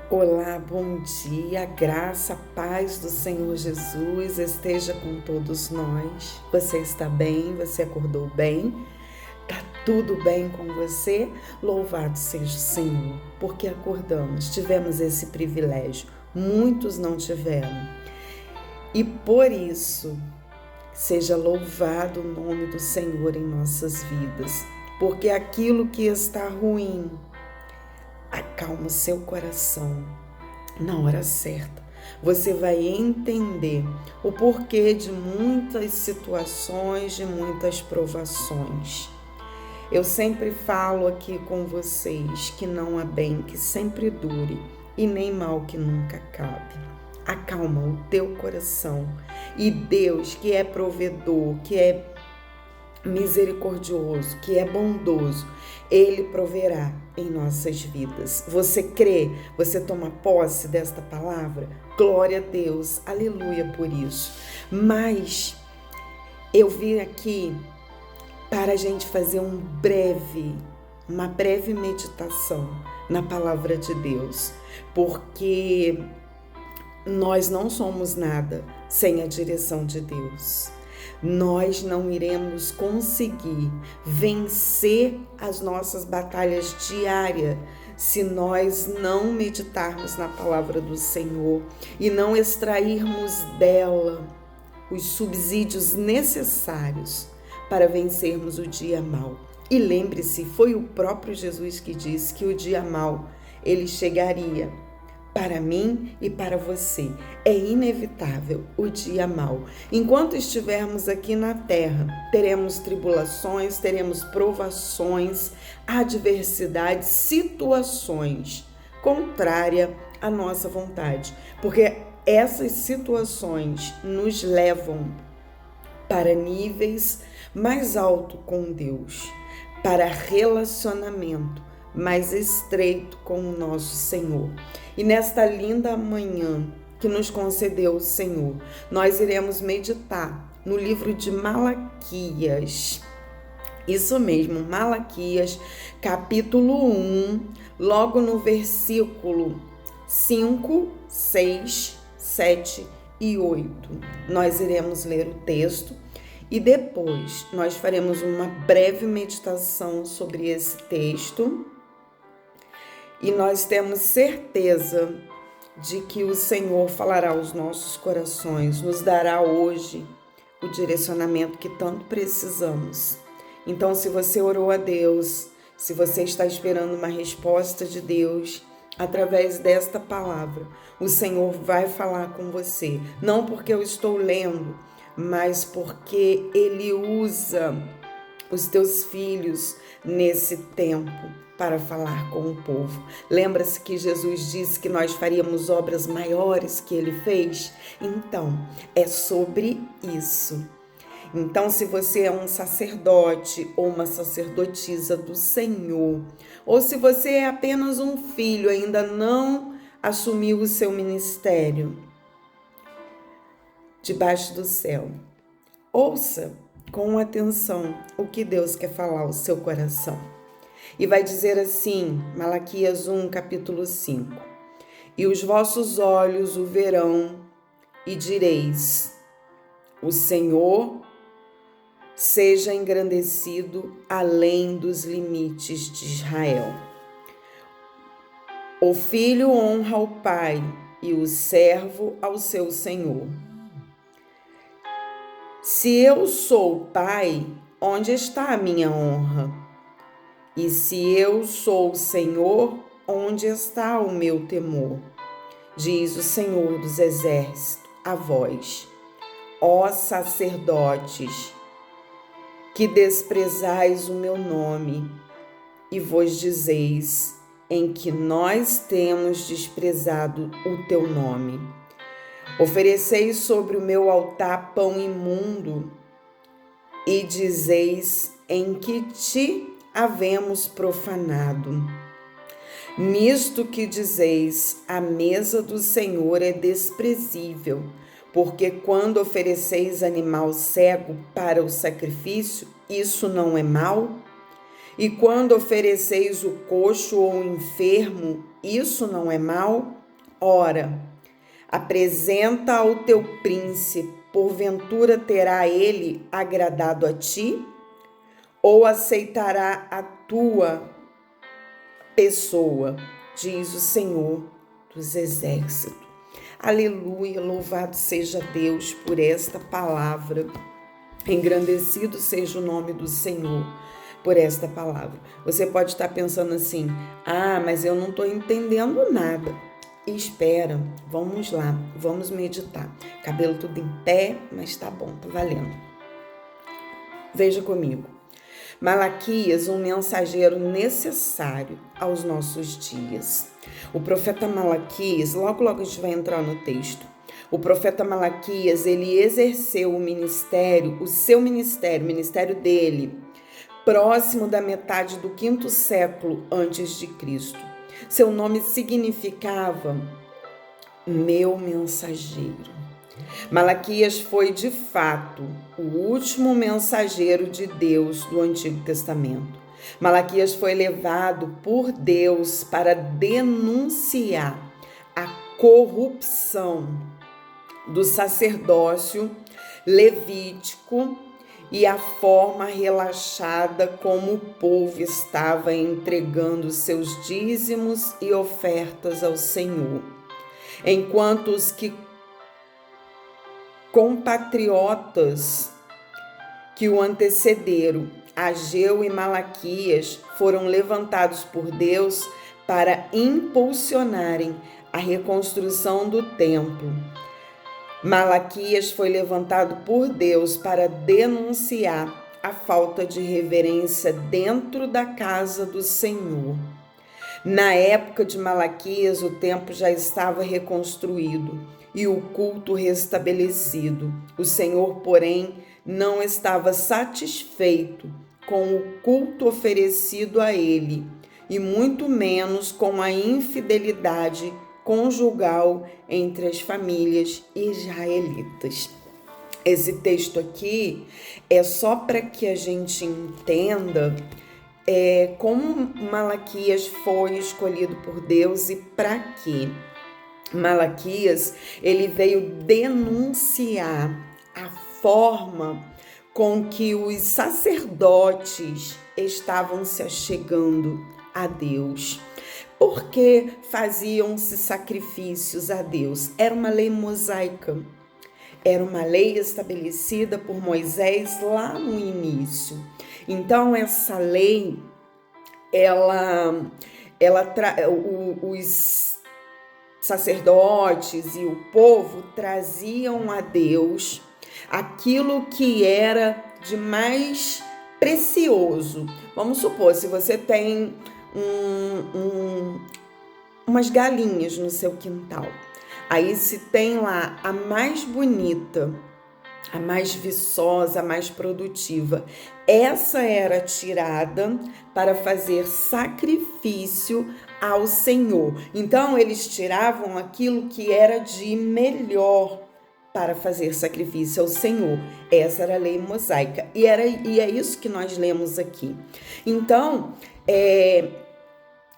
Olá, bom dia, a graça, a paz do Senhor Jesus esteja com todos nós. Você está bem? Você acordou bem? Tá tudo bem com você? Louvado seja o Senhor, porque acordamos, tivemos esse privilégio. Muitos não tiveram. E por isso, seja louvado o nome do Senhor em nossas vidas, porque aquilo que está ruim, acalma o seu coração. Na hora certa, você vai entender o porquê de muitas situações, de muitas provações. Eu sempre falo aqui com vocês que não há bem que sempre dure e nem mal que nunca acabe. Acalma o teu coração e Deus, que é provedor, que é misericordioso, que é bondoso, Ele proverá em nossas vidas. Você crê? Você toma posse desta palavra? Glória a Deus, aleluia por isso. Mas eu vim aqui para a gente fazer uma breve meditação na palavra de Deus, porque nós não somos nada sem a direção de Deus. Nós não iremos conseguir vencer as nossas batalhas diárias se nós não meditarmos na palavra do Senhor e não extrairmos dela os subsídios necessários para vencermos o dia mau. E lembre-se, foi o próprio Jesus que disse que o dia mau ele chegaria para mim e para você. É inevitável o dia mau. Enquanto estivermos aqui na terra, teremos tribulações, teremos provações, adversidades, situações contrárias à nossa vontade. Porque essas situações nos levam para níveis mais altos com Deus, para relacionamento mais estreito com o nosso Senhor. E nesta linda manhã que nos concedeu o Senhor, nós iremos meditar no livro de Malaquias. Isso mesmo, Malaquias, capítulo 1, logo no versículo 5, 6, 7 e 8. Nós iremos ler o texto e depois nós faremos uma breve meditação sobre esse texto. E nós temos certeza de que o Senhor falará aos nossos corações, nos dará hoje o direcionamento que tanto precisamos. Então, se você orou a Deus, se você está esperando uma resposta de Deus, através desta palavra, o Senhor vai falar com você. Não porque eu estou lendo, mas porque Ele usa os teus filhos nesse tempo para falar com o povo. Lembra-se que Jesus disse que nós faríamos obras maiores que Ele fez? Então, é sobre isso. Então, se você é um sacerdote ou uma sacerdotisa do Senhor, ou se você é apenas um filho, ainda não assumiu o seu ministério debaixo do céu, ouça com atenção o que Deus quer falar ao seu coração. E vai dizer assim, Malaquias 1, capítulo 5. E os vossos olhos o verão e direis, o Senhor seja engrandecido além dos limites de Israel. O filho honra o pai e o servo ao seu senhor. Se eu sou pai, onde está a minha honra? E se eu sou o Senhor, onde está o meu temor? Diz o Senhor dos Exércitos a vós, ó sacerdotes, que desprezais o meu nome, e vos dizeis em que nós temos desprezado o teu nome. Ofereceis sobre o meu altar pão imundo, e dizeis em que te havemos profanado. Nisto que dizeis, a mesa do Senhor é desprezível, porque quando ofereceis animal cego para o sacrifício, isso não é mal? E quando ofereceis o coxo ou o enfermo, isso não é mal? Ora, apresenta ao teu príncipe, porventura terá ele agradado a ti? Ou aceitará a tua pessoa? Diz o Senhor dos Exércitos. Aleluia, louvado seja Deus por esta palavra. Engrandecido seja o nome do Senhor por esta palavra. Você pode estar pensando assim, mas eu não estou entendendo nada. Espera, vamos lá, vamos meditar. Cabelo tudo em pé, mas tá bom, tá valendo. Veja comigo. Malaquias, um mensageiro necessário aos nossos dias. O profeta Malaquias, logo a gente vai entrar no texto. O profeta Malaquias, ele exerceu o ministério, o ministério dele, próximo da metade do 5º século antes de Cristo. Seu nome significava meu mensageiro. Malaquias foi, de fato, o último mensageiro de Deus do Antigo Testamento. Malaquias foi levado por Deus para denunciar a corrupção do sacerdócio levítico e a forma relaxada como o povo estava entregando seus dízimos e ofertas ao Senhor. Enquanto os que compatriotas que o antecederam, Ageu e Malaquias, foram levantados por Deus para impulsionarem a reconstrução do templo. Malaquias foi levantado por Deus para denunciar a falta de reverência dentro da casa do Senhor. Na época de Malaquias, o templo já estava reconstruído e o culto restabelecido. O Senhor, porém, não estava satisfeito com o culto oferecido a ele, e muito menos com a infidelidade conjugal entre as famílias israelitas. Esse texto aqui é só para que a gente entenda como Malaquias foi escolhido por Deus e para quê. Malaquias, ele veio denunciar a forma com que os sacerdotes estavam se achegando a Deus. Porque faziam-se sacrifícios a Deus. Era uma lei mosaica. Era uma lei estabelecida por Moisés lá no início. Então, essa lei, os sacerdotes e o povo traziam a Deus aquilo que era de mais precioso. Vamos supor, se você tem umas galinhas no seu quintal, aí se tem lá a mais bonita, a mais viçosa, a mais produtiva, essa era tirada para fazer sacrifício ao Senhor. Então eles tiravam aquilo que era de melhor para fazer sacrifício ao Senhor. Essa era a lei mosaica. E é isso que nós lemos aqui. Então,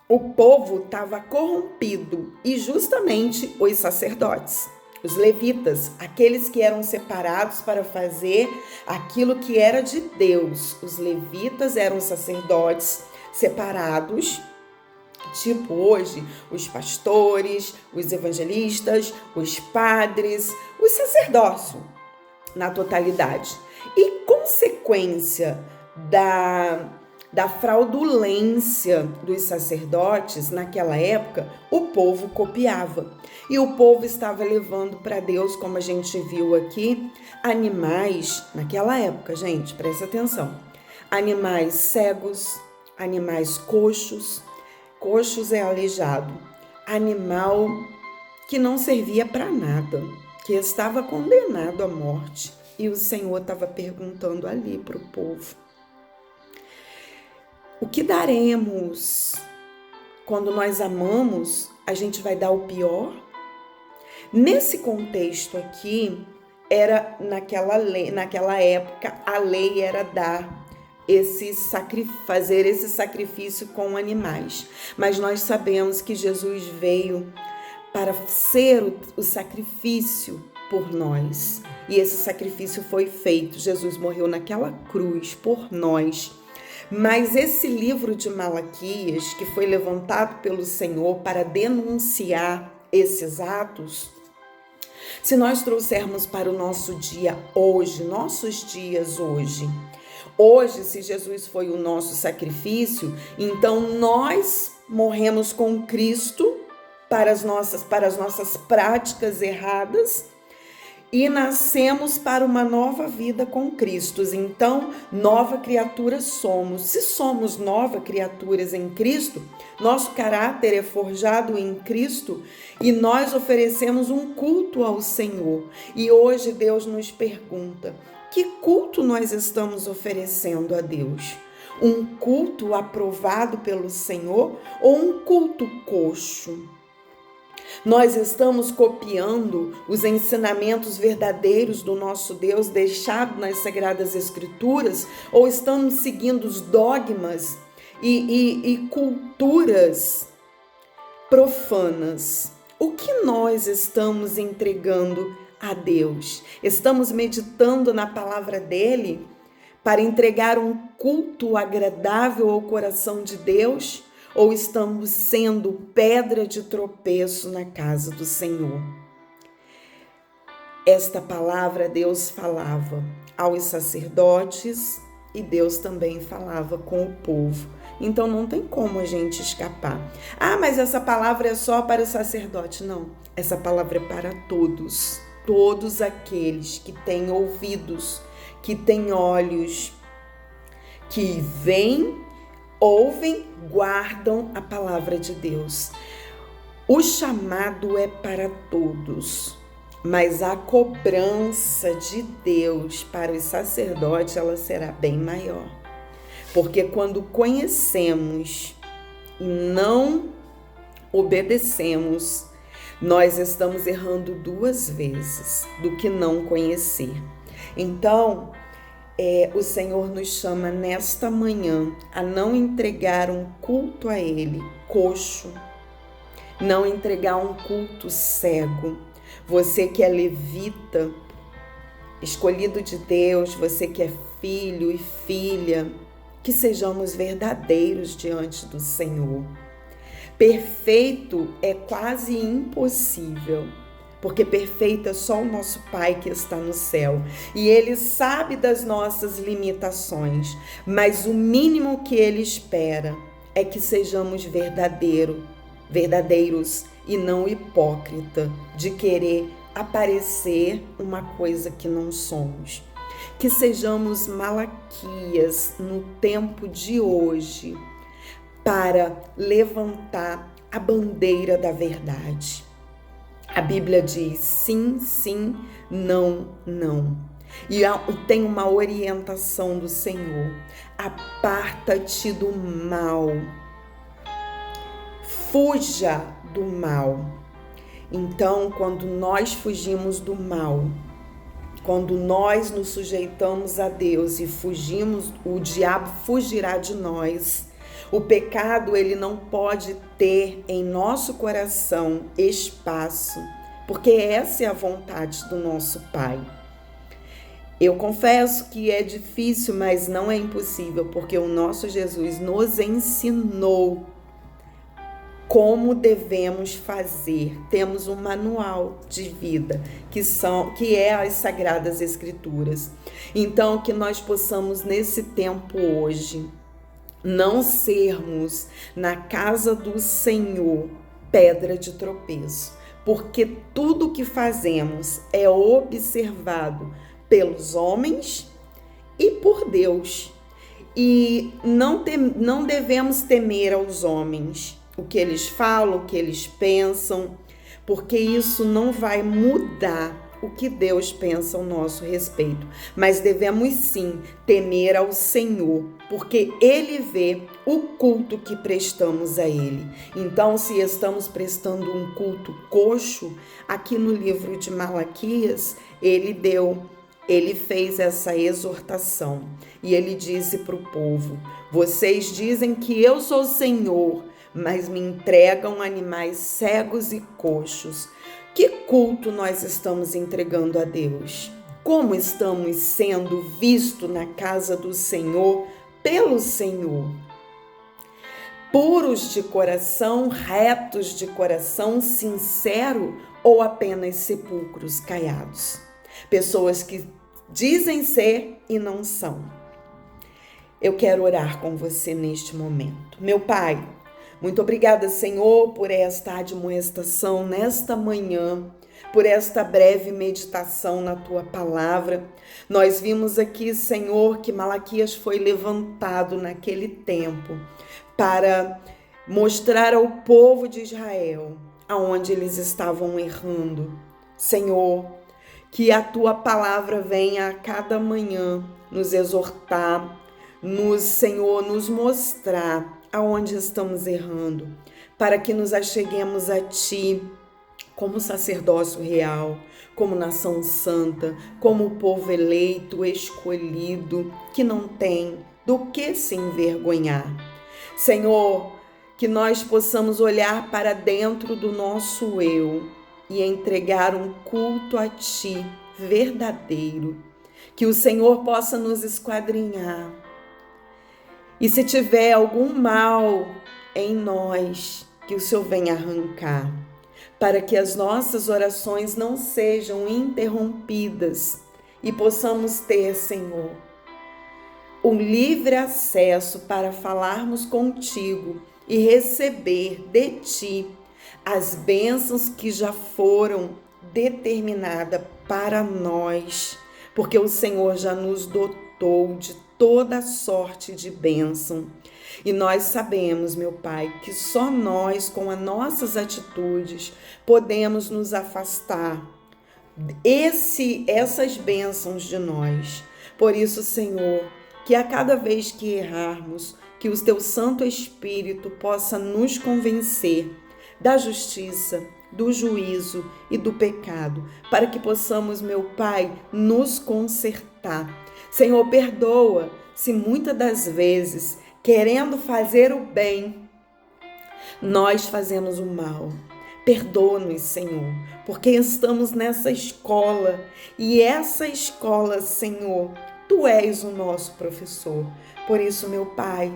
o povo estava corrompido, e justamente os sacerdotes, os levitas, aqueles que eram separados para fazer aquilo que era de Deus. Os levitas eram sacerdotes separados, tipo hoje os pastores, os evangelistas, os padres, os sacerdócios na totalidade. E consequência da fraudulência dos sacerdotes naquela época, o povo copiava. E o povo estava levando para Deus, como a gente viu aqui, animais, naquela época, gente, presta atenção, animais cegos, animais coxos é aleijado, animal que não servia para nada, que estava condenado à morte. E o Senhor estava perguntando ali para o povo: o que daremos? Quando nós amamos, a gente vai dar o pior? Nesse contexto aqui, naquela época, a lei era dar fazer esse sacrifício com animais. Mas nós sabemos que Jesus veio para ser o sacrifício por nós. E esse sacrifício foi feito. Jesus morreu naquela cruz por nós. Mas esse livro de Malaquias, que foi levantado pelo Senhor para denunciar esses atos, se nós trouxermos para o nosso dia hoje, nossos dias hoje, se Jesus foi o nosso sacrifício, então nós morremos com Cristo para as nossas práticas erradas e nascemos para uma nova vida com Cristo. Então, nova criatura somos. Se somos nova criaturas em Cristo, nosso caráter é forjado em Cristo e nós oferecemos um culto ao Senhor. E hoje Deus nos pergunta: que culto nós estamos oferecendo a Deus? Um culto aprovado pelo Senhor ou um culto coxo? Nós estamos copiando os ensinamentos verdadeiros do nosso Deus deixado nas Sagradas Escrituras ou estamos seguindo os dogmas e culturas profanas? O que nós estamos entregando a Deus? Estamos meditando na palavra dele para entregar um culto agradável ao coração de Deus? Ou estamos sendo pedra de tropeço na casa do Senhor? Esta palavra Deus falava aos sacerdotes e Deus também falava com o povo. Então não tem como a gente escapar. Ah, mas essa palavra é só para o sacerdote. Não, essa palavra é para todos. Todos aqueles que têm ouvidos, que têm olhos, que veem, ouvem, guardam a palavra de Deus. O chamado é para todos, mas a cobrança de Deus para os sacerdotes, ela será bem maior. Porque quando conhecemos e não obedecemos, nós estamos errando 2 vezes do que não conhecer. Então, o Senhor nos chama nesta manhã a não entregar um culto a Ele coxo, não entregar um culto cego. Você que é levita, escolhido de Deus, você que é filho e filha, que sejamos verdadeiros diante do Senhor. Perfeito é quase impossível, porque perfeito é só o nosso Pai que está no céu. E Ele sabe das nossas limitações, mas o mínimo que Ele espera é que sejamos verdadeiros e não hipócrita de querer aparecer uma coisa que não somos. Que sejamos Malaquias no tempo de hoje para levantar a bandeira da verdade. A Bíblia diz sim, sim, não, não. E tem uma orientação do Senhor. Aparta-te do mal. Fuja do mal. Então, quando nós fugimos do mal, quando nós nos sujeitamos a Deus e fugimos, o diabo fugirá de nós. O pecado, ele não pode ter em nosso coração espaço, porque essa é a vontade do nosso Pai. Eu confesso que é difícil, mas não é impossível, porque o nosso Jesus nos ensinou como devemos fazer. Temos um manual de vida, que é as Sagradas Escrituras. Então, que nós possamos, nesse tempo hoje, não sermos na casa do Senhor pedra de tropeço, porque tudo que fazemos é observado pelos homens e por Deus. E não devemos temer aos homens, o que eles falam, o que eles pensam, porque isso não vai mudar o que Deus pensa ao nosso respeito. Mas devemos sim temer ao Senhor, porque Ele vê o culto que prestamos a Ele. Então, se estamos prestando um culto coxo, aqui no livro de Malaquias, Ele deu ele fez essa exortação e ele disse para o povo: vocês dizem que eu sou o Senhor, mas me entregam animais cegos e coxos. Que culto nós estamos entregando a Deus? Como estamos sendo vistos na casa do Senhor pelo Senhor? Puros de coração, retos de coração, sincero ou apenas sepulcros caiados? Pessoas que dizem ser e não são. Eu quero orar com você neste momento. Meu Pai, muito obrigada, Senhor, por esta admoestação nesta manhã, por esta breve meditação na Tua palavra. Nós vimos aqui, Senhor, que Malaquias foi levantado naquele tempo para mostrar ao povo de Israel aonde eles estavam errando. Senhor, que a Tua palavra venha a cada manhã nos exortar, Senhor, nos mostrar aonde estamos errando, para que nos acheguemos a Ti como sacerdócio real, como nação santa, como povo eleito, escolhido, que não tem do que se envergonhar. Senhor, que nós possamos olhar para dentro do nosso eu e entregar um culto a Ti verdadeiro, que o Senhor possa nos esquadrinhar. E se tiver algum mal em nós, que o Senhor venha arrancar, para que as nossas orações não sejam interrompidas e possamos ter, Senhor, um livre acesso para falarmos contigo e receber de Ti as bênçãos que já foram determinadas para nós, porque o Senhor já nos dotou de toda sorte de bênção. E nós sabemos, meu Pai, que só nós, com as nossas atitudes, podemos nos afastar essas bênçãos de nós. Por isso, Senhor, que a cada vez que errarmos, que o Teu Santo Espírito possa nos convencer da justiça, do juízo e do pecado, para que possamos, meu Pai, nos consertar. Senhor, perdoa se muitas das vezes, querendo fazer o bem, nós fazemos o mal. Perdoa-nos, Senhor, porque estamos nessa escola e essa escola, Senhor, Tu és o nosso professor. Por isso, meu Pai,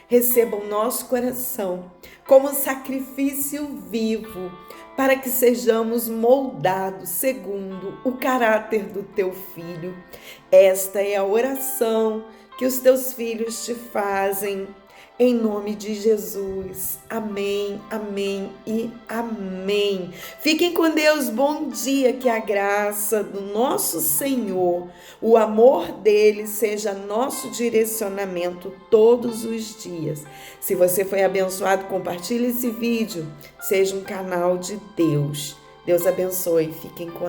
receba o nosso coração como sacrifício vivo, para que sejamos moldados segundo o caráter do Teu Filho. Esta é a oração que os Teus filhos te fazem, em nome de Jesus. Amém, amém e amém. Fiquem com Deus, bom dia, que a graça do nosso Senhor, o amor dele seja nosso direcionamento todos os dias. Se você foi abençoado, compartilhe esse vídeo, seja um canal de Deus. Deus abençoe, fiquem com Deus.